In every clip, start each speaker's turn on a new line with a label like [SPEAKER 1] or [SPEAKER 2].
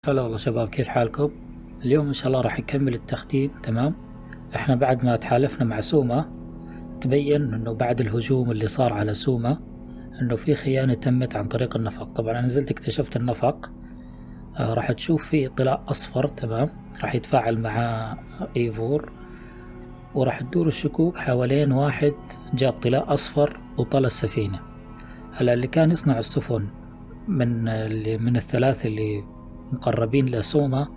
[SPEAKER 1] هلا والله شباب، كيف حالكم؟ اليوم ان شاء الله راح نكمل التختيم. تمام. احنا بعد ما تحالفنا مع سوما تبين انه بعد الهجوم اللي صار على سوما انه في خيانة تمت عن طريق النفق. طبعا انا نزلت اكتشفت النفق. راح تشوف فيه طلاء اصفر. تمام. راح يتفاعل مع ايفور، وراح تدور الشكوك حوالين واحد جاب طلاء اصفر وطلى السفينة. هلا اللي كان يصنع السفن من الثلاثة اللي مقربين لسوما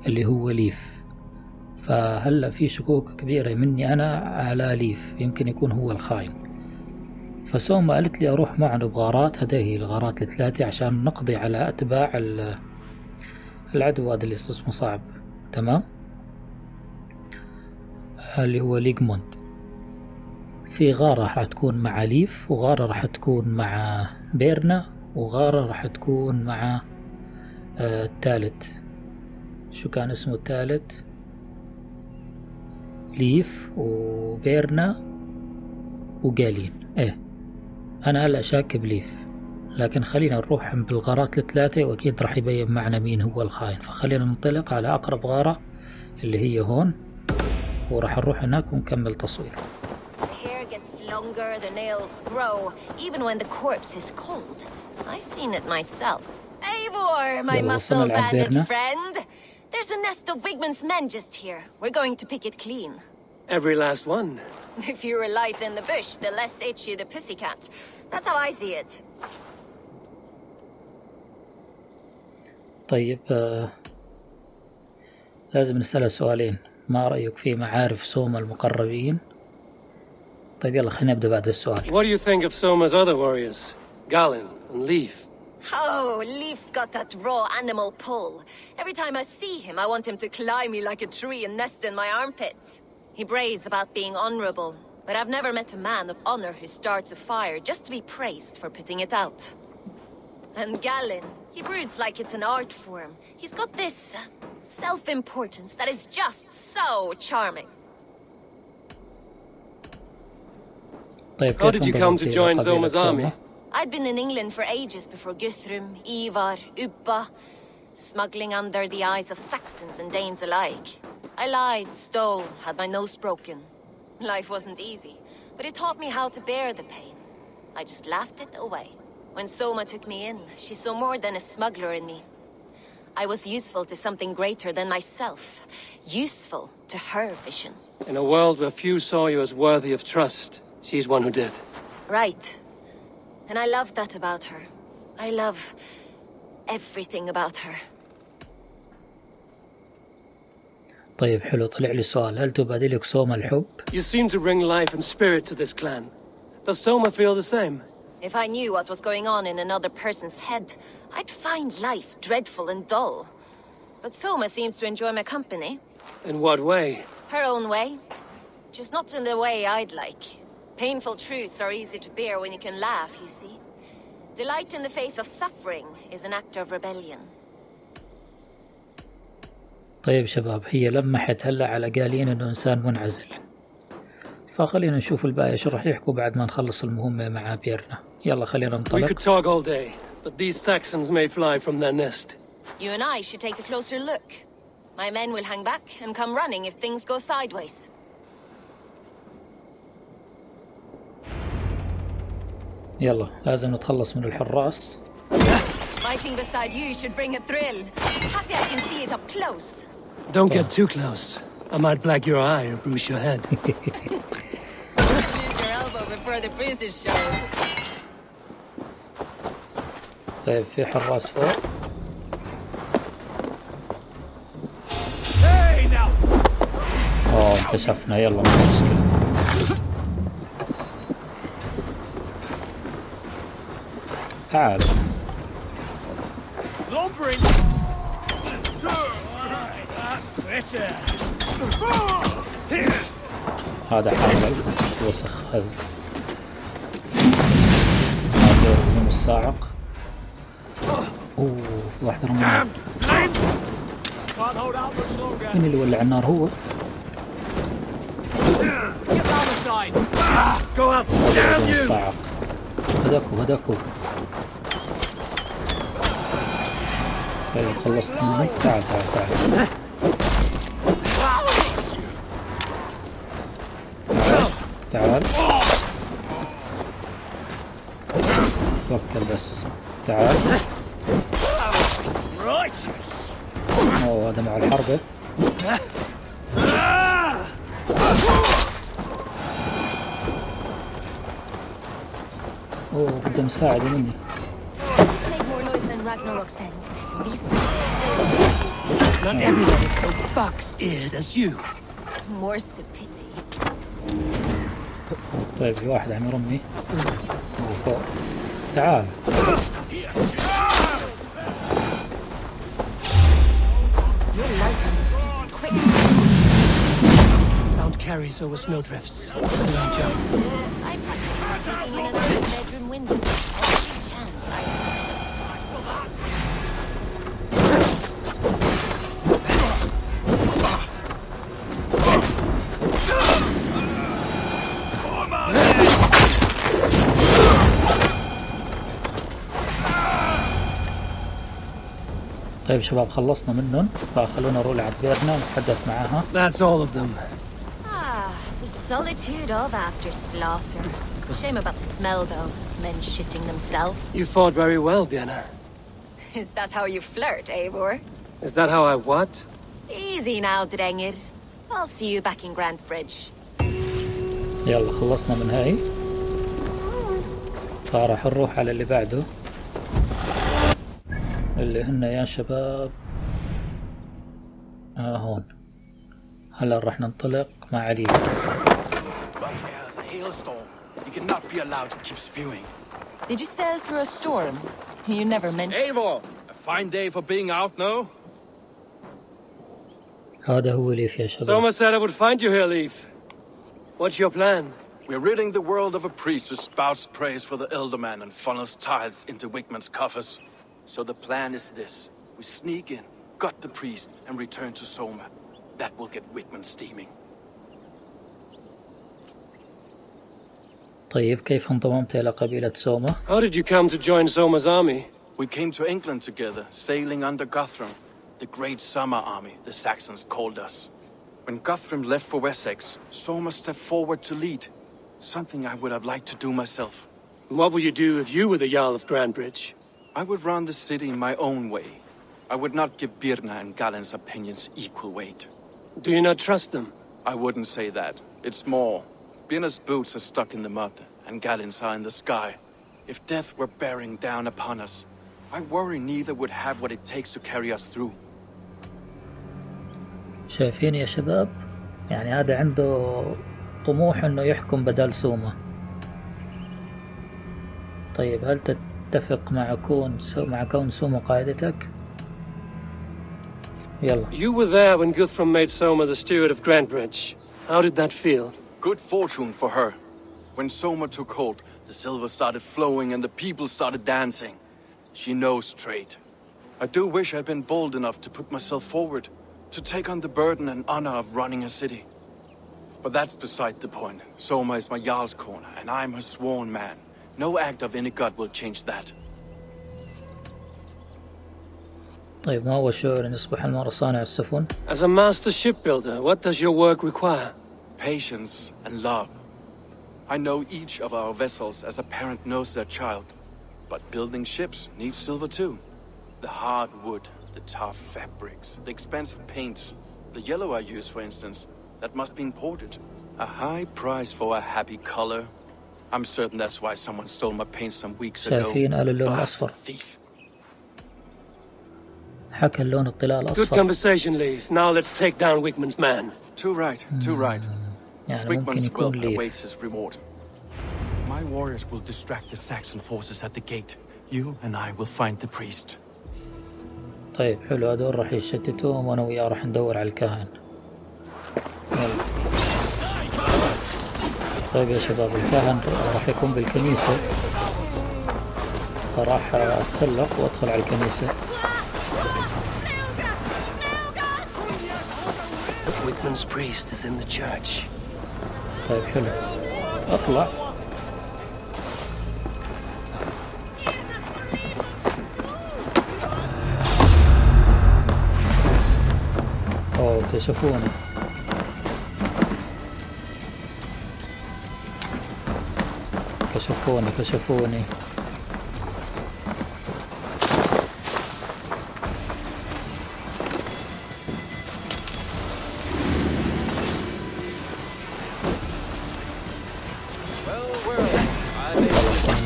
[SPEAKER 1] اللي هو ليف. فهلأ في شكوك كبيرة مني أنا على ليف، يمكن يكون هو الخاين. فسوما قالت لي أروح معه بغارات، هذه الغارات الثلاثة عشان نقضي على أتباع العدو هذا اللي اسمه صعب. تمام. اللي هو ليغموند. في غارة راح تكون مع ليف، وغارة راح تكون مع بيرنا، وغارة راح تكون مع الثالث. شو كان اسمه الثالث؟ ليف وبيرنا وجالين. ايه انا هلا شاك بليف، لكن خلينا نروح بالغارات الثلاثة واكيد راح يبين معنا مين هو الخاين. فخلينا ننطلق على اقرب غارة اللي هي هون، وراح نروح هناك ونكمل تصوير.
[SPEAKER 2] Longer, the nails grow, even when the corpse is cold. I've seen it myself. Eivor, my muscle bandit friend. There's a nest of Wigman's men just here. We're going to pick it clean.
[SPEAKER 3] Every last one.
[SPEAKER 2] The fewer lies in the bush, the less itchy the pussycat. That's how I see it.
[SPEAKER 1] طيب لازم نسأله سؤالين. ما رأيك في معارف سوما المقربين؟ طيب يلا خلينا نبدأ بعد السؤال.
[SPEAKER 3] What do you think of Soma's other warriors? Galen and Leaf?
[SPEAKER 2] Oh, Leaf's got that raw animal pull. Every time I see him, I want him to climb me like a tree and nest in my armpits. He brays about being honorable, but I've never met a man of honor who starts a fire just to be praised for putting it out. And Galen, he broods like it's an art form. He's got this self-importance that is just so charming.
[SPEAKER 3] How did you come to join Soma's army?
[SPEAKER 2] I'd been in England for ages before Guthrum, Ivar, Ubba, smuggling under the eyes of Saxons and Danes alike. I lied, stole, had my nose broken. Life wasn't easy, but it taught me how to bear the pain. I just laughed it away. When Soma took me in, she saw more than a smuggler in me. I was useful to something greater than myself, useful to her vision.
[SPEAKER 3] In a world where few saw you as worthy of trust, she's one who did.
[SPEAKER 2] Right. And I love that about her. I love everything about her.
[SPEAKER 1] طيب حلو، طلع لي سؤال. هل تبادلك سوما الحب؟
[SPEAKER 3] You seem to bring life and spirit to this clan. Does Soma feel the same?
[SPEAKER 2] If I knew what was going on in another person's head, I'd find life dreadful and dull. But Soma seems to enjoy my company.
[SPEAKER 3] In what way?
[SPEAKER 2] Her own way. Just not in the way I'd like. Painful truths are easy to bear when you can laugh, you see. Delight in the face of suffering is an act of rebellion.
[SPEAKER 1] طيب شباب، هي لمحت هلا على قالين انه انسان منعزل، فخلينا نشوف الباقي شو راح يحكوا بعد ما نخلص المهمة مع بيرنا. يلا خلينا ننطلق.
[SPEAKER 3] We could talk all day, but these Saxons may fly from their nest.
[SPEAKER 2] You and I should take a closer look. My men will hang back and come running if things go sideways.
[SPEAKER 1] يلا لازم نتخلص من الحراس.
[SPEAKER 2] Fighting beside you should bring a thrill. Happy I can see it up close.
[SPEAKER 3] Don't get too close. I might black your eye or bruise your head.
[SPEAKER 2] Use your elbow before the bruises show.
[SPEAKER 1] طيب في حراس فوق. انكشفنا. يلا مش مشكلة. تعال. هذا حامل وسخ. هذا هجوم الصاعق. اوه في واحد رمى. مين اللي ولع النار؟ هو. هجوم الصاعق. هداكو طيب خلصت منه. تعال تعال تعال تعال. فكر بس. تعال. اوه هذا مع الحربة. اوه بده مساعدة مني.
[SPEAKER 2] Make more noise than Ragnarok's end. These
[SPEAKER 3] Not everyone is so box-eared as you.
[SPEAKER 2] more's the pity.
[SPEAKER 1] طيب في واحد عم يرمي من فوق. تعال.
[SPEAKER 2] You're light on your feet. Quick.
[SPEAKER 3] Sound carries over snowdrifts. Don't jump.
[SPEAKER 2] I practice taking in another bedroom window. Every chance I get.
[SPEAKER 1] طيب شباب خلصنا منهم، فخلونا نروح عند بيرنا ونتحدث معاها.
[SPEAKER 3] That's all of them.
[SPEAKER 2] Ah, the solitude of after slaughter. Shame about the smell, though. Men shitting themselves.
[SPEAKER 3] You fought very well, Björna.
[SPEAKER 2] Is that how you flirt, Eivor?
[SPEAKER 3] Is that how I what?
[SPEAKER 2] Easy now, Drengir. I'll see you back in Grand Bridge.
[SPEAKER 1] يلا خلصنا من هاي، فراح نروح على اللي بعده اللي هن يا شباب هون. هلا راح ننطلق مع علي.
[SPEAKER 4] There's a hailstorm. You cannot be allowed to keep spewing.
[SPEAKER 2] Did you sail through a storm? You never mentioned.
[SPEAKER 4] Eivor, a fine day for being out, no?
[SPEAKER 1] هذا هو ليف يا شباب.
[SPEAKER 3] Soma said I would find you here, Leaf. What's your plan?
[SPEAKER 4] We're ridding the world of a priest who spouts praise for the Elderman and funnels tithes into Wigman's coffers. So the plan is this. We sneak in, gut the priest, and return to Soma. That will get Wigman steaming.
[SPEAKER 1] طيب كيف انضممت إلى قبيلة سوما؟
[SPEAKER 3] How did you come to join Soma's army?
[SPEAKER 4] We came to England together, sailing under Guthrum, the great summer army the Saxons called us. When Guthrum left for Wessex, Soma stepped forward to lead. Something I would have liked to do myself.
[SPEAKER 3] What would you do if you were the Jarl of Grandbridge?
[SPEAKER 4] I would run the city in my own way. I would not give Birna and Galen's opinions equal weight.
[SPEAKER 3] Do you not trust them?
[SPEAKER 4] I wouldn't say that. It's more. Birna's boots are stuck in the mud, and Galen's are in the sky. If death were bearing down upon us, I worry neither would have what it takes to carry us through.
[SPEAKER 1] شايفين يا شباب؟ يعني هذا عنده طموح انه يحكم بدل سوما. طيب هل تتفق مع كون سوما قائدتك؟ يلا.
[SPEAKER 3] You were there when Guthrum made Soma the steward of Grandbridge. How did that feel?
[SPEAKER 4] Good fortune for her. When Soma took hold, the silver started flowing and the people started dancing. She knows trade. I do wish I'd been bold enough to put myself forward, to take on the burden and honor of running a city. But that's beside the point. Soma is my Jarl's corner, and I'm her sworn man. No act of any god will change that.
[SPEAKER 1] طيب ما هو الشعور أن يصبح المرء صانع السفن؟
[SPEAKER 3] As a master shipbuilder, what does your work require?
[SPEAKER 4] Patience and love. I know each of our vessels as a parent knows their child. But building ships needs silver too. The hard wood, the tough fabrics, the expensive paints. The yellow I use, for instance, that must be imported. A high price for a happy color. I'm certain that's why someone stole my paint some weeks ago.
[SPEAKER 1] شايفين آل اللون
[SPEAKER 4] Bastard
[SPEAKER 1] الأصفر.
[SPEAKER 4] thief.
[SPEAKER 1] حكى اللون الطلال
[SPEAKER 3] Good
[SPEAKER 1] الأصفر.
[SPEAKER 3] conversation, Leaf. Now let's take down Wigman's man.
[SPEAKER 4] Too right, too right.
[SPEAKER 1] يعني ممكن
[SPEAKER 4] Wigman's
[SPEAKER 1] يكون
[SPEAKER 4] will
[SPEAKER 1] لي.
[SPEAKER 4] awaits his reward. My warriors will distract the Saxon forces at the gate. You and I will find the priest.
[SPEAKER 1] طيب حلو، هذول راح يشتتوهم وأنا وياه راح ندور على الكاهن. يلا. طيب يا شباب الكاهن راح يكون بالكنيسة، فراح أتسلق وأدخل على الكنيسة.
[SPEAKER 3] Wigman's priest is in the church.
[SPEAKER 1] طيب حلو، أطلع. كشفوني. كشفوني.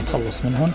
[SPEAKER 1] نخلص منهم.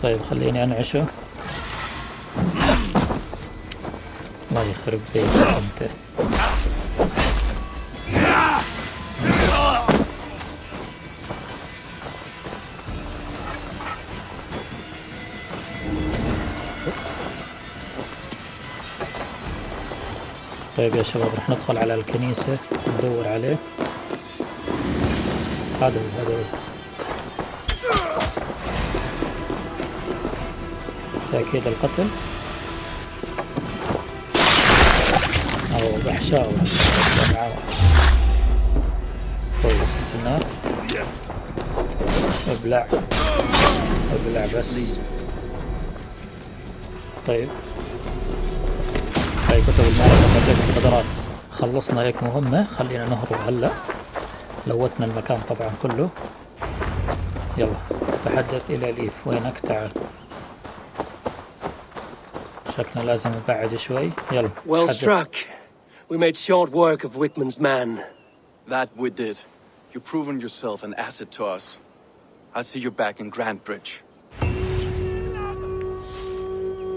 [SPEAKER 1] طيب خليني انعشه. الله يخرب بيتك انت. طيب يا شباب رح ندخل على الكنيسة ندور عليه. هذا هو تأكيد القتل أو بحشاوة كويس. قتلناه. ابلع بس. طيب هاي كتب المعركة مجال القدرات. خلصنا هيك مهمة. خلينا نهرب هلا. لوتنا المكان طبعا كله. يلا تحدث إلى ليف. وينك؟ تعال. شكلنا لازم نبعد شوي. يلا.
[SPEAKER 3] Well struck. We made short work of Wickman's man.
[SPEAKER 4] That we did. You've proven yourself an asset to us. I'll see you back in Grantbridge.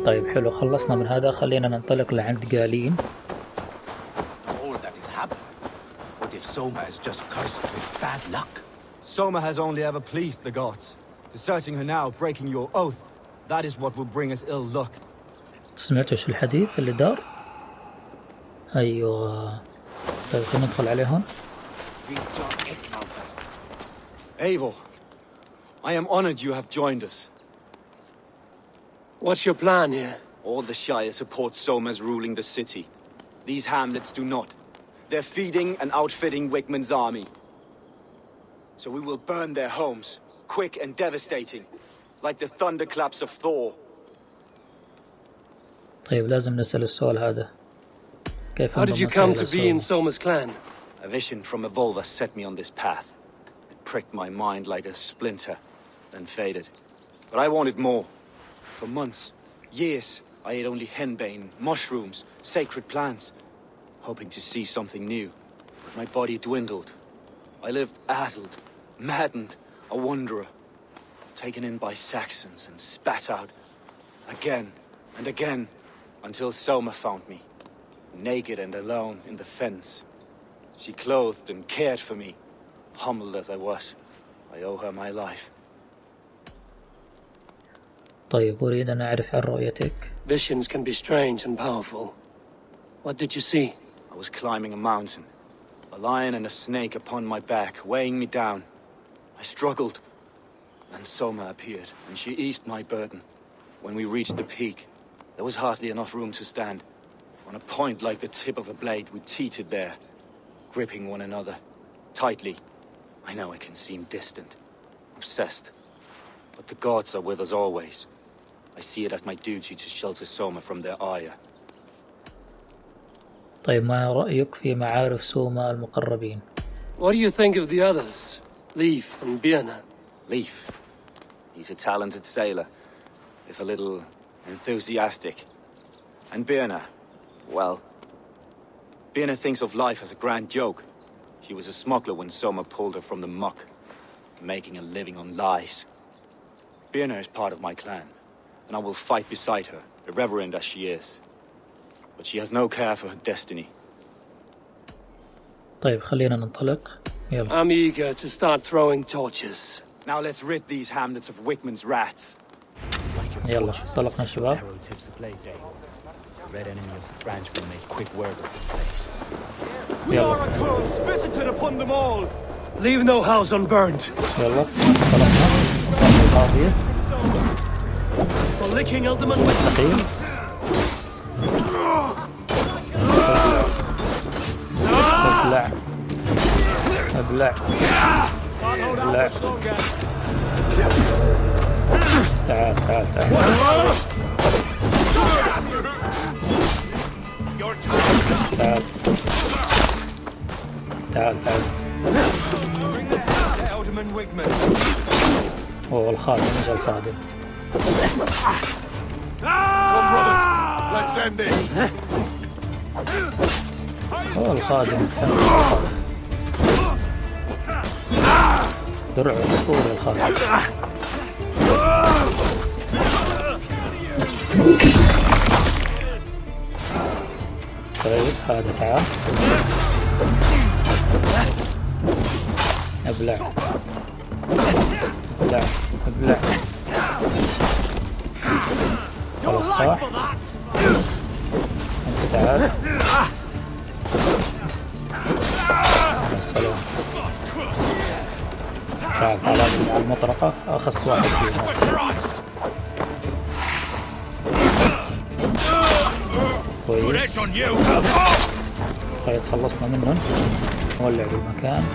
[SPEAKER 1] طيب حلو. خلصنا من هذا. خلينا ننطلق لعند قالين.
[SPEAKER 5] All that is happened. What if Soma is just cursed with bad luck?
[SPEAKER 6] Soma has only ever pleased the gods. Deserting her now, breaking your oath, that is what will bring us ill luck.
[SPEAKER 1] سمعتوا شو الحديث اللي دار؟ أيوة. طيب خلينا ندخل عليهم.
[SPEAKER 6] Eivor, I am honored you have joined us.
[SPEAKER 3] What's your plan here?
[SPEAKER 6] All the Shire support Soma's ruling the city. These hamlets do not. They're feeding and outfitting Wickman's army. So we will burn their homes, quick and devastating, like the thunderclaps of Thor.
[SPEAKER 1] طيب لازم نسأل السؤال هذا. كيف
[SPEAKER 3] How did you come to be in Soma's clan?
[SPEAKER 6] A vision from Evolva set me on this path. It pricked my mind like a splinter, then faded. But I wanted more. For months, years, I ate only henbane, mushrooms, sacred plants, hoping to see something new. But my body dwindled. I lived addled, maddened, a wanderer, taken in by Saxons and spat out again and again until Soma found me, naked and alone in the fence. She clothed and cared for me, humbled as I was. I owe her my life.
[SPEAKER 1] طيب أريد أن أعرف عن رؤيتك.
[SPEAKER 3] Visions can be strange and powerful. What did you see?
[SPEAKER 6] I was climbing a mountain, a lion and a snake upon my back, weighing me down. I struggled. Then Soma appeared, and she eased my burden. When we reached the peak, there was hardly enough room to stand. On a point like the tip of a blade, we teetered there, gripping one another, tightly. I know I can seem distant, obsessed, but the gods are with us always. I see it as my duty to shelter Soma from their ire.
[SPEAKER 1] طيب ما رأيك في معارف سوما المقربين؟
[SPEAKER 3] What do you think of the others? Leif and Birna?
[SPEAKER 6] Leif. He's a talented sailor, if a little enthusiastic. And Birna, well, Birna thinks of life as a grand joke. She was a smuggler when Soma pulled her from the muck, making a living on lies. Birna is part of my clan, and I will fight beside her, irreverent as she is. But she has no care for her destiny.
[SPEAKER 1] طيب خلينا ننطلق. يلا.
[SPEAKER 3] I'm eager to start throwing torches.
[SPEAKER 6] Now let's rid these hamlets of Wickman's rats.
[SPEAKER 1] يلا انطلقنا شباب.
[SPEAKER 5] Red enemy of the branch will make quick work of this place.
[SPEAKER 6] We are a curse visited upon them all.
[SPEAKER 3] Leave no house unburned.
[SPEAKER 1] يلا انطلقنا. القاضية.
[SPEAKER 3] For licking Elderman with the
[SPEAKER 1] دقيقة.
[SPEAKER 3] boots.
[SPEAKER 1] ابلع ابلع ابلع. تعال تعال تعال. تعال تعال تعال. هو الخادم اجا الخادم.
[SPEAKER 4] Let's end this.
[SPEAKER 1] هو الخادم. درع اسطوري الخادم. طيب هذا تعال. ابلع ابلع ابلع. خلاص طاح. انت تعال. يا سلام. تعال تعال على المطرقة. اخص واحد فيهم. كويس. طيب خلصنا منهم. نولع بالمكان.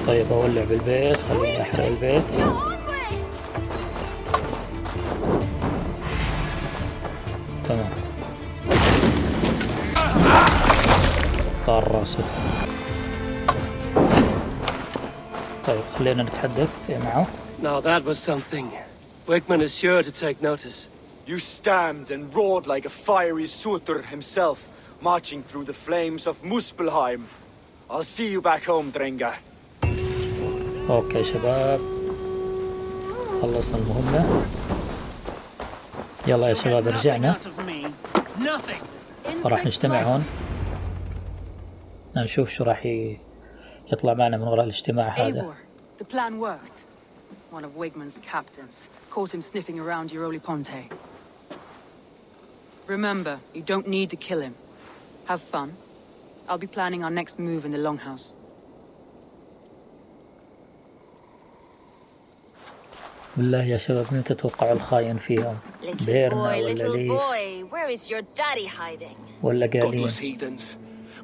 [SPEAKER 1] طيب اولع بالبيت. خليني احرق البيت. تمام. طار راسه. طيب خلينا نتحدث معه.
[SPEAKER 3] Now that was something. Wickman is sure to take notice.
[SPEAKER 6] You stamped and roared like a fiery Surtur himself, marching through the flames of Muspelheim. I'll see you back home, Drenga.
[SPEAKER 1] اوكي شباب خلصنا المهمة. يلا يا شباب رجعنا. راح نجتمع هون. نشوف شو راح يطلع معنا من وراء الاجتماع هذا.
[SPEAKER 7] Eivor, the plan worked. One of Wigman's captains caught him sniffing around Euroli Ponte. Remember, you don't need to kill him. Have fun. I'll be planning our next move in the Longhouse.
[SPEAKER 1] بالله يا شباب مين تتوقعوا الخاين فيهم؟ بيرنا ولا ليف
[SPEAKER 2] boy, where is your daddy hiding?
[SPEAKER 1] ولا قالين؟
[SPEAKER 8] Godless heathens.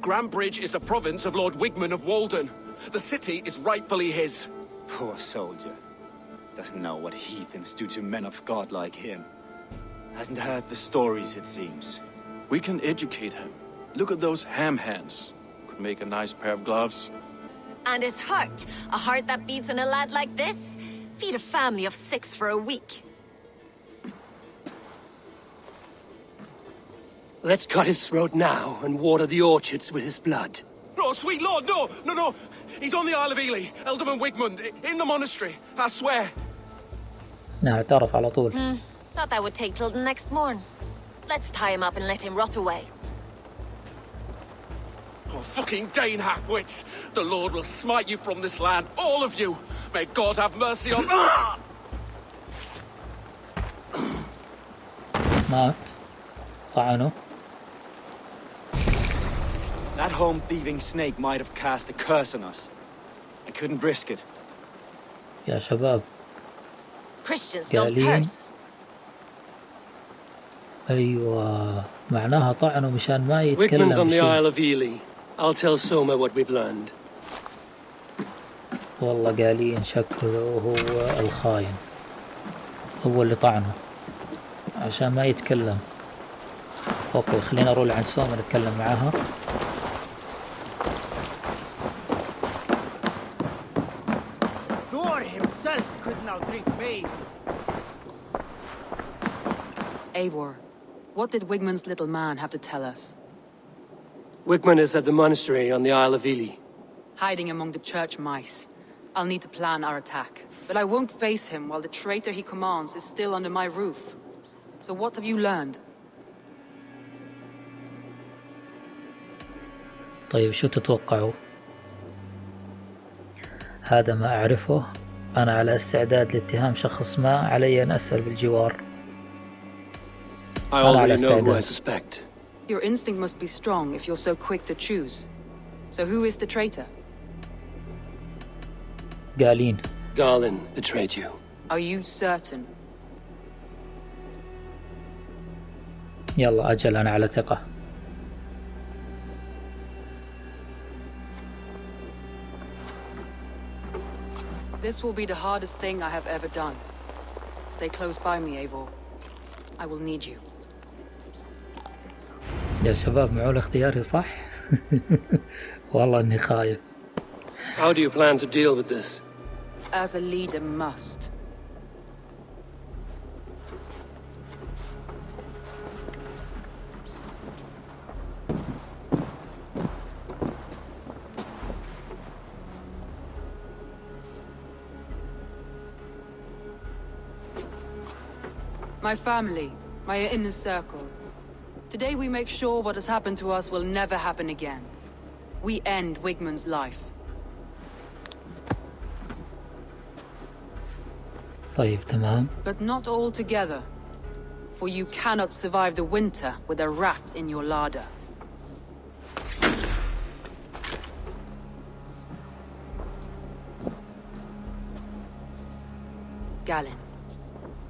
[SPEAKER 8] Grambridge is a province of Lord Wigman of Walden. The city is rightfully his.
[SPEAKER 6] Poor soldier. Doesn't know what heathens do to men of God like him. Hasn't heard the stories, it seems.
[SPEAKER 4] We can educate him. Look at those ham hands. Could make a nice pair of gloves.
[SPEAKER 2] And his heart, a heart that beats in a lad like this? Feed a family of 6 for a week.
[SPEAKER 3] Let's cut his throat now and water the orchards with his blood.
[SPEAKER 8] No, sweet lord, no, no, no. He's on the Isle of Ely, Elderman Wigmund, in the monastery, I swear.
[SPEAKER 1] اعترف على طول.
[SPEAKER 2] Thought that would take till the next morn. Let's tie him up and let him rot away.
[SPEAKER 8] Oh, fucking Dane halfwits. The Lord will smite you from this land, all of you. May God have mercy on...
[SPEAKER 1] مات. طعنه.
[SPEAKER 6] That home-thieving snake might have cast a curse on us. I couldn't risk it.
[SPEAKER 1] يا شباب.
[SPEAKER 2] Christians don't
[SPEAKER 1] قالين.
[SPEAKER 2] curse.
[SPEAKER 1] أيوة معناها طعنه مشان ما
[SPEAKER 3] Wickman's on
[SPEAKER 1] يتكلم
[SPEAKER 3] the
[SPEAKER 1] شيء.
[SPEAKER 3] Isle of Ely. I'll tell Soma what we've learned.
[SPEAKER 1] والله قالين شكله هو الخاين. هو اللي طعنه عشان ما يتكلم. اوكي خلينا نروح لعند سوما نتكلم معاها.
[SPEAKER 5] Thor himself could now drink bathe.
[SPEAKER 7] Eivor, what did Wigman's little man have to tell us?
[SPEAKER 3] Wickman is at the monastery on the Isle of Ely.
[SPEAKER 7] Hiding among the church mice. I'll need to plan our attack. But I won't face him while the traitor he commands is still under my roof. So what have you learned?
[SPEAKER 1] طيب شو تتوقعوا؟ هذا ما أعرفه. أنا على استعداد لاتهام شخص ما، علي أن أسأل بالجوار.
[SPEAKER 3] I already know who I suspect.
[SPEAKER 7] Your instinct must be strong if you're so quick to choose. So who is the traitor?
[SPEAKER 1] قالين.
[SPEAKER 3] Garlin betrayed you.
[SPEAKER 7] Are you certain?
[SPEAKER 1] يلا أجل، أنا على ثقة.
[SPEAKER 7] This will be the hardest thing I have ever done. Stay close by me, Eivor. I will need you.
[SPEAKER 1] يا شباب، معقول اختياري صح؟ والله إني خايف.
[SPEAKER 3] How do you plan to deal with this?
[SPEAKER 7] As a leader must. My family, my inner circle. Today we make sure what has happened to us will never happen again. We end Wigman's life.
[SPEAKER 1] طيب تمام.
[SPEAKER 7] But not all together. For you cannot survive the winter with a rat in your larder. Galen.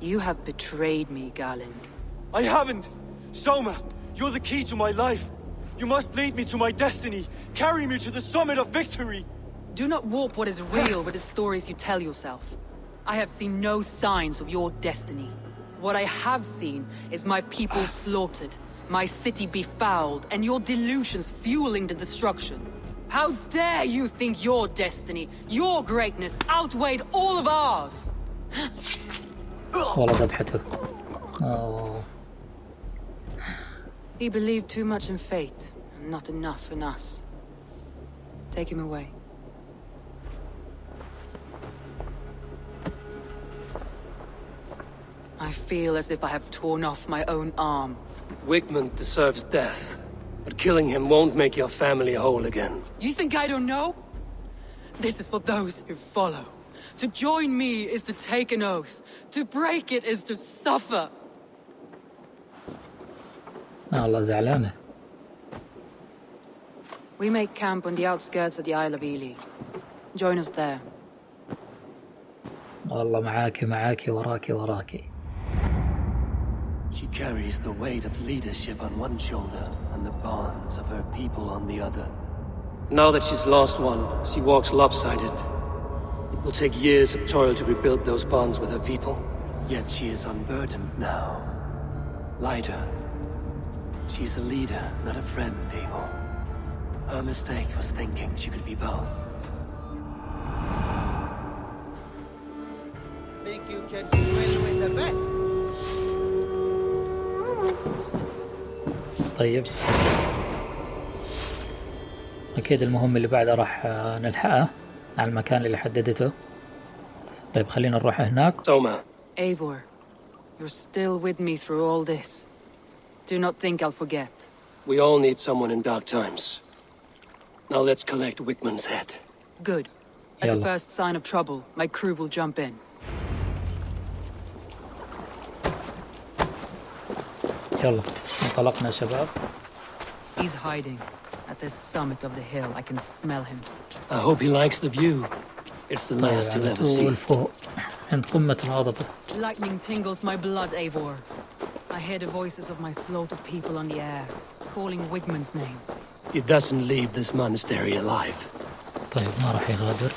[SPEAKER 7] You have betrayed me, Galen.
[SPEAKER 6] I haven't! Soma, you're the key to my life. You must lead me to my destiny. Carry me to the summit of victory.
[SPEAKER 7] Do not warp what is real with the stories you tell yourself. I have seen no signs of your destiny. What I have seen is my people slaughtered, my city befouled, and your delusions fueling the destruction. How dare you think your destiny, your greatness, outweighed all of ours?
[SPEAKER 1] والله ذبحته. أوه.
[SPEAKER 7] He believed too much in fate, and not enough in us. Take him away. I feel as if I have torn off my own arm.
[SPEAKER 3] Wickman deserves death, but killing him won't make your family whole again.
[SPEAKER 7] You think I don't know? This is for those who follow. To join me is to take an oath. To break it is to suffer.
[SPEAKER 1] والله زعلانة.
[SPEAKER 7] We make camp on the outskirts of the Isle of Ely. Join us there.
[SPEAKER 1] والله معاكي وراكي.
[SPEAKER 3] She carries the weight of leadership on one shoulder and the bonds of her people on the other. Now that she's lost one, she walks lopsided. It will take years of toil to rebuild those bonds with her people. Yet she is unburdened now. Lighter. She's a leader, not a friend, Eivor. Her mistake was thinking she could be both.
[SPEAKER 5] Think you can swim with the best?
[SPEAKER 1] طيب أكيد المهمة اللي بعدها راح نلحقها على المكان اللي حددته. طيب خلينا نروح هناك.
[SPEAKER 3] Soma.
[SPEAKER 7] Eivor, you're still with me through all this. Do not think I'll forget.
[SPEAKER 3] We all need someone in dark times. Now let's collect Wickman's head.
[SPEAKER 7] Good. At the
[SPEAKER 1] يلا.
[SPEAKER 7] first sign of trouble, my crew will jump in.
[SPEAKER 1] يلا انطلقنا يا شباب.
[SPEAKER 7] He's hiding. At the summit of the hill, I can smell him.
[SPEAKER 3] I hope he likes the view. It's the last he'll ever see.
[SPEAKER 1] طول فوق عند قمة الهضبة.
[SPEAKER 7] Lightning tingles my blood, Eivor. I hear the voices of my slaughtered people on the air, calling Wigman's name.
[SPEAKER 3] He doesn't leave this monastery alive.
[SPEAKER 1] طيب ما راح يغادر.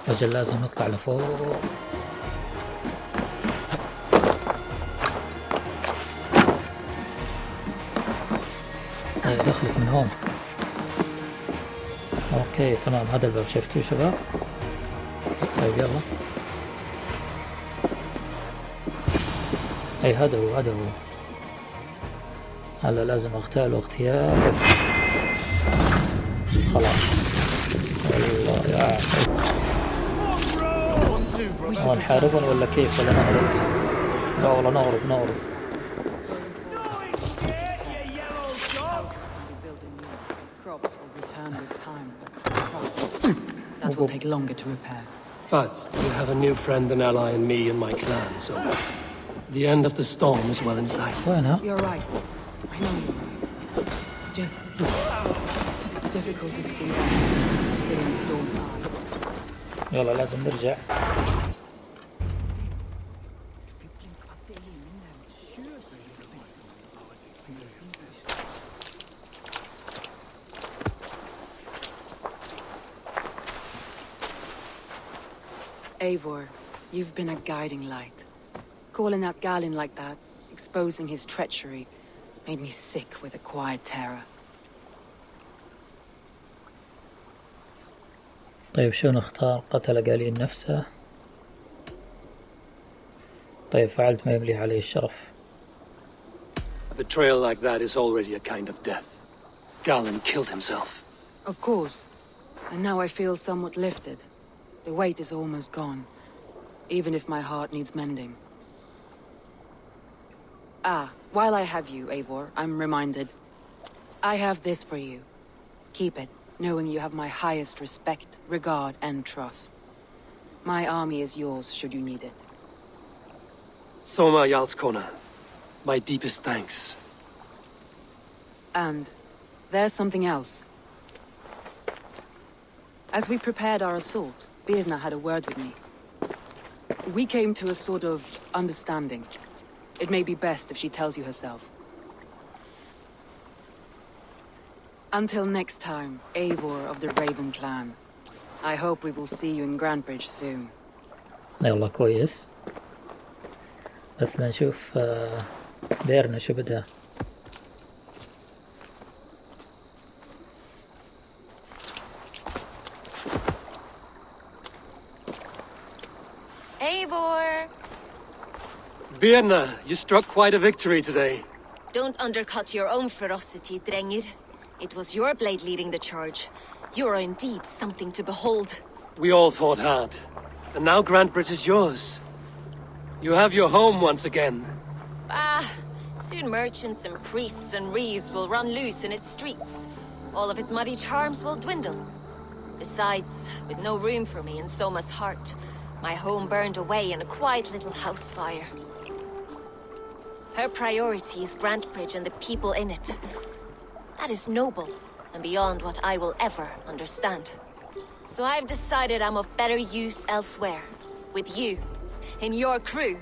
[SPEAKER 1] أجل لازم نطلع لفوق. دخلت من هون. اوكي تمام، هذا الباب شفتوه شباب. طيب يلا. اي هذا هو. هلا لازم اغتاله اغتيال. خلاص. والله يا عقل. نحاربهم ولا كيف ولا نهرب؟ لا والله نهرب.
[SPEAKER 7] That will take longer to repair.
[SPEAKER 3] But you have a new friend and ally in me and my clan, so the end of the storm is well in sight.
[SPEAKER 1] وينها؟
[SPEAKER 7] You're right. I know you're right. It's just... It's difficult to see that still in the storm's eye.
[SPEAKER 1] يلا لازم نرجع.
[SPEAKER 7] Eivor, you've been a guiding light. Calling out Galinn like that, exposing his treachery, made me sick with a quiet terror.
[SPEAKER 1] طيب شو نختار؟ قتل قالين نفسه. طيب فعلت ما يمليه عليه الشرف.
[SPEAKER 3] A betrayal like that is already a kind of death. Galinn killed himself.
[SPEAKER 7] Of course. And now I feel somewhat lifted. The weight is almost gone, even if my heart needs mending. Ah, while I have you, Eivor, I'm reminded. I have this for you. Keep it, knowing you have my highest respect, regard, and trust. My army is yours, should you need it.
[SPEAKER 3] Soma Jarlskona, my deepest thanks.
[SPEAKER 7] And there's something else. As we prepared our assault, Birna had a word with me. We came to a sort of understanding. It may be best if she tells you herself. Until next time, Eivor of the Raven clan. I hope we will see you in Grantebridge soon.
[SPEAKER 1] يلا كويس. بس لنشوف بيرنا شو بدها.
[SPEAKER 2] Eivor!
[SPEAKER 3] Birna, you struck quite a victory today.
[SPEAKER 2] Don't undercut your own ferocity, Drengir. It was your blade leading the charge. You are indeed something to behold.
[SPEAKER 3] We all fought hard. And now Grantebridge is yours. You have your home once again.
[SPEAKER 2] Soon merchants and priests and reeves will run loose in its streets. All of its muddy charms will dwindle. Besides, with no room for me in Soma's heart, my home burned away in a quiet little house fire. Her priority is Grantebridge and the people in it. That is noble, and beyond what I will ever understand. So I've decided I'm of better use elsewhere. With you, in your crew.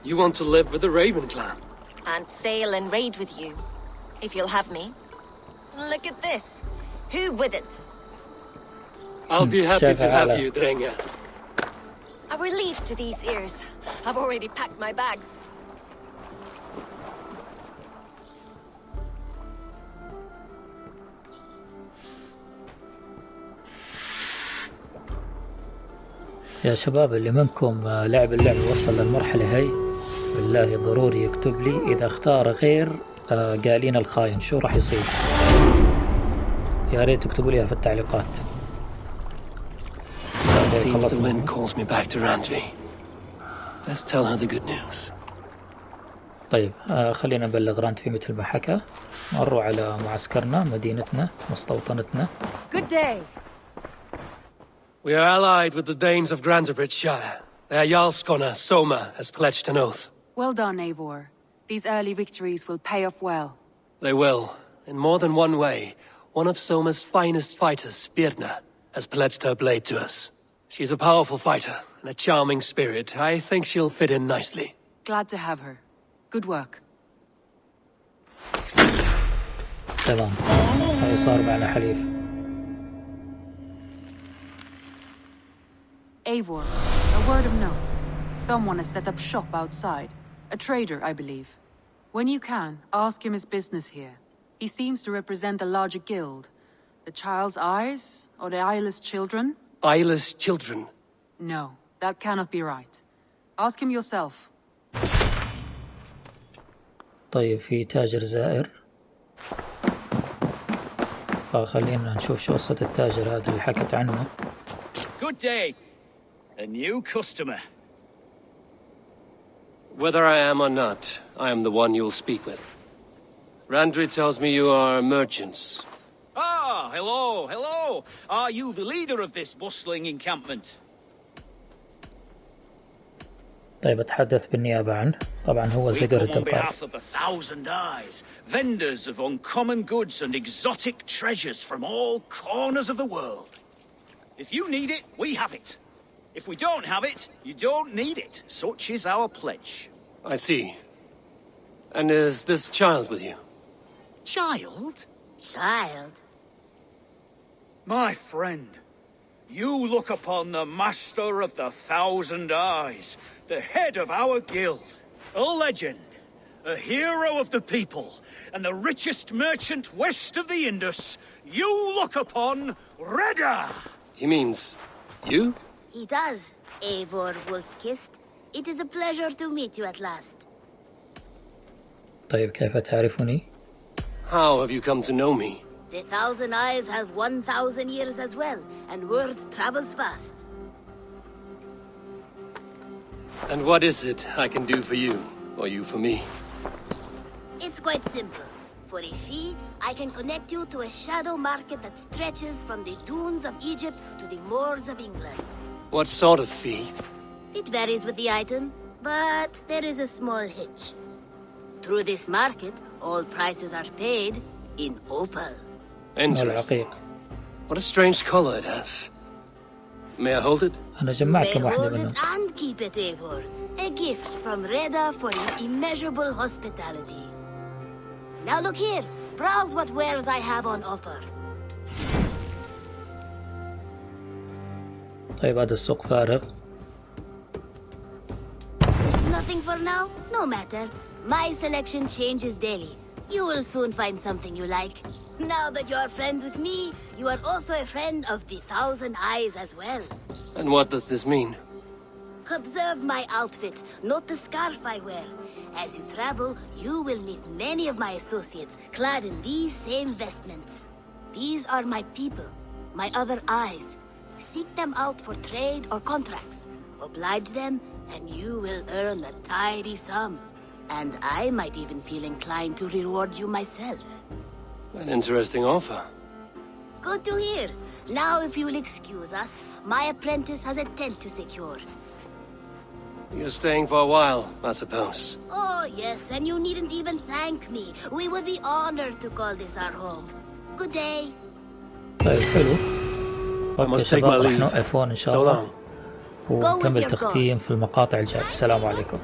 [SPEAKER 3] You want to live with the Raven clan?
[SPEAKER 2] And sail and raid with you, if you'll have me. Look at this. Who wouldn't?
[SPEAKER 3] I'll be happy to have
[SPEAKER 1] Sheva
[SPEAKER 3] you, Drenga.
[SPEAKER 2] A relief to these ears. I've already packed my bags.
[SPEAKER 1] يا شباب اللي منكم لعب اللعبة وصل للمرحلة هاي بالله ضروري يكتب لي إذا اختار غير قالين الخاين شو راح يصير. يا ريت تكتبوا ليها في التعليقات.
[SPEAKER 3] It seems the
[SPEAKER 1] خلصنا.
[SPEAKER 3] wind calls me back to Randvi. Let's tell her the good news.
[SPEAKER 1] طيب خلينا نبلغ راندفي مثل ما حكى. مروا على معسكرنا مدينتنا مستوطنتنا.
[SPEAKER 7] Good day!
[SPEAKER 3] We are allied with the Danes of Grantebridge Shire. Their Jarlskona, Soma, has pledged an oath.
[SPEAKER 7] Well done, Eivor. These early victories will pay off well.
[SPEAKER 3] They will. In more than one way, one of Soma's finest fighters, Birna, has pledged her blade to us. She's a powerful fighter and a charming spirit. I think she'll fit in nicely.
[SPEAKER 7] Glad to have her. Good work.
[SPEAKER 1] تمام. هاي صار معنا حليف.
[SPEAKER 7] Eivor, a word of note. Someone has set up shop outside. A trader, I believe. When you can, ask him his business here. He seems to represent a larger guild. The Child's Eyes? Or the Eyeless Children?
[SPEAKER 3] Eyeless children.
[SPEAKER 7] No, that cannot be right. Ask him yourself.
[SPEAKER 1] طيب في تاجر زائر. فخلينا نشوف شو قصة التاجر هذا اللي حكت عنه.
[SPEAKER 9] Good day. A new customer.
[SPEAKER 3] Whether I am or not, I am the one you'll speak with. Randri tells me you are merchants.
[SPEAKER 9] Ah, hello, hello. Are you the leader of this bustling encampment?
[SPEAKER 1] طيب أتحدث بالنيابة عنه. طبعا هو
[SPEAKER 9] We
[SPEAKER 1] زقر
[SPEAKER 9] come on
[SPEAKER 1] الدلقار.
[SPEAKER 9] behalf of 1,000 Eyes, vendors of uncommon goods and exotic treasures from all corners of the world. If you need it, we have it. If we don't have it, you don't need it. Such is our pledge.
[SPEAKER 3] I see. And is this child with you?
[SPEAKER 9] Child?
[SPEAKER 2] Child?
[SPEAKER 9] My friend, you look upon the master of the 1,000 Eyes, the head of our guild, a legend, a hero of the people, and the richest merchant west of the Indus. You look upon Reda!
[SPEAKER 3] He means you?
[SPEAKER 10] He does, Eivor Wolf-Kissed. It is a pleasure to meet you at last.
[SPEAKER 1] طيب كيف تعرفني؟
[SPEAKER 3] How have you come to know me?
[SPEAKER 10] The 1,000 Eyes have 1,000 years as well, and word travels fast.
[SPEAKER 3] And what is it I can do for you, or you for me?
[SPEAKER 10] It's quite simple. For a fee, I can connect you to a shadow market that stretches from the dunes of Egypt to the moors of England.
[SPEAKER 3] What sort of fee?
[SPEAKER 10] It varies with the item, but there is a small hitch. Through this market, all prices are paid in opal.
[SPEAKER 3] Interesting.
[SPEAKER 1] العقيق.
[SPEAKER 3] What a strange color it has. May I hold it?
[SPEAKER 1] أنا
[SPEAKER 10] You
[SPEAKER 1] جمعت
[SPEAKER 10] may
[SPEAKER 1] كم واحدة
[SPEAKER 10] hold
[SPEAKER 1] منهم.
[SPEAKER 10] it and keep it, Eivor. A gift from Reda for your immeasurable hospitality. Now look here. Browse what wares I have on offer.
[SPEAKER 1] طيب هذا السوق فارغ.
[SPEAKER 10] Nothing for now? No matter. My selection changes daily. You will soon find something you like. Now that you are friends with me, you are also a friend of the 1,000 Eyes as well.
[SPEAKER 3] And what does this mean?
[SPEAKER 10] Observe my outfit, note the scarf I wear. As you travel, you will meet many of my associates clad in these same vestments. These are my people, my other eyes. Seek them out for trade or contracts. Oblige them, and you will earn a tidy sum. And I might even feel inclined to reward you myself.
[SPEAKER 3] An interesting offer.
[SPEAKER 10] Good to hear. Now, if you will excuse us, my apprentice has a tent to secure.
[SPEAKER 3] You're staying for a while, I suppose.
[SPEAKER 10] Oh, yes, and you needn't even thank me. We would be honored to call this our home. Good day.
[SPEAKER 1] طيب حلو.
[SPEAKER 3] I
[SPEAKER 1] اوكي
[SPEAKER 3] must take my
[SPEAKER 1] شباب راح
[SPEAKER 3] leave.
[SPEAKER 1] نوقف هون ان شاء
[SPEAKER 3] So
[SPEAKER 1] الله.
[SPEAKER 3] long.
[SPEAKER 10] Go with
[SPEAKER 1] ونكمل
[SPEAKER 10] your
[SPEAKER 1] تختيم
[SPEAKER 10] gods.
[SPEAKER 1] في المقاطع الجاية. السلام عليكم.